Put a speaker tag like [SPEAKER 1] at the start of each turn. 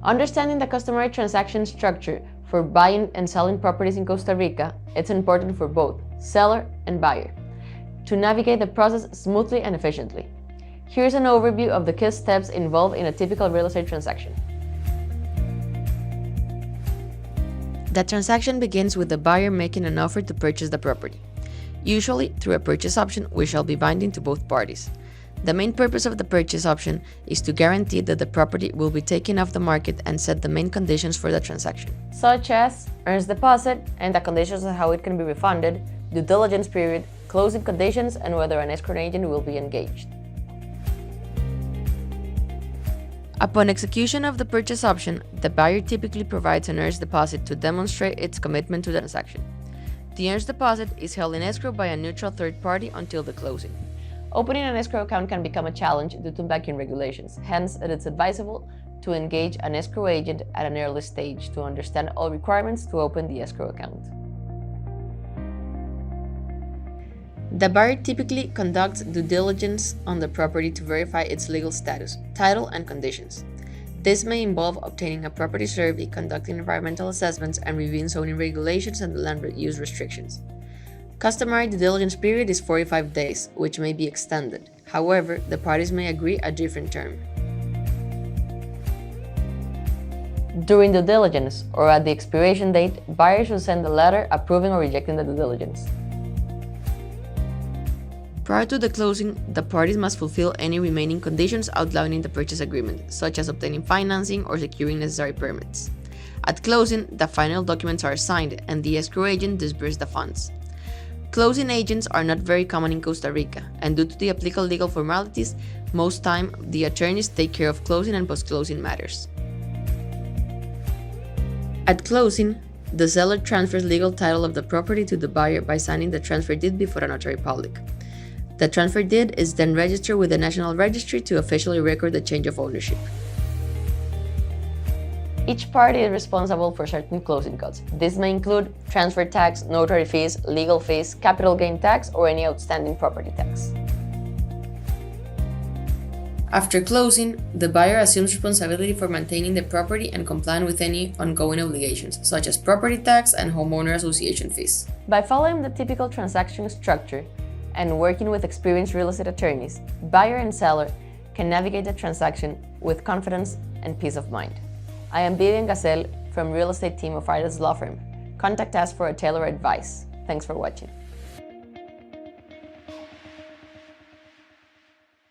[SPEAKER 1] Understanding the customary transaction structure for buying and selling properties in Costa Rica, it's important for both seller and buyer to navigate the process smoothly and efficiently. Here's an overview of the key steps involved in a typical real estate transaction. The transaction begins with the buyer making an offer to purchase the property, usually through a purchase option which shall be binding to both parties. The main purpose of the purchase option is to guarantee that the property will be taken off the market and set the main conditions for the transaction, such as earnest deposit and the conditions of how it can be refunded, due diligence period, closing conditions, and whether an escrow agent will be engaged. Upon execution of the purchase option, the buyer typically provides an earnest deposit to demonstrate its commitment to the transaction. The earnest deposit is held in escrow by a neutral third party until the closing. Opening an escrow account can become a challenge due to banking regulations, hence it is advisable to engage an escrow agent at an early stage to understand all requirements to open the escrow account. The buyer typically conducts due diligence on the property to verify its legal status, title, and conditions. This may involve obtaining a property survey, conducting environmental assessments, and reviewing zoning regulations and land use restrictions. Customary due diligence period is 45 days, which may be extended. However, the parties may agree a different term. During due diligence, or at the expiration date, buyers should send a letter approving or rejecting the due diligence. Prior to the closing, the parties must fulfill any remaining conditions outlined in the purchase agreement, such as obtaining financing or securing necessary permits. At closing, the final documents are signed and the escrow agent disburses the funds. Closing agents are not very common in Costa Rica, and due to the applicable legal formalities, most time the attorneys take care of closing and post-closing matters. At closing, the seller transfers legal title of the property to the buyer by signing the transfer deed before a notary public. The transfer deed is then registered with the National Registry to officially record the change of ownership. Each party is responsible for certain closing costs. This may include transfer tax, notary fees, legal fees, capital gain tax, or any outstanding property tax. After closing, the buyer assumes responsibility for maintaining the property and complying with any ongoing obligations, such as property tax and homeowner association fees. By following the typical transaction structure and working with experienced real estate attorneys, buyer and seller can navigate the transaction with confidence and peace of mind. I am Vivian Gacel from real estate team of Ida's Law Firm. Contact us for a tailored advice. Thanks for watching.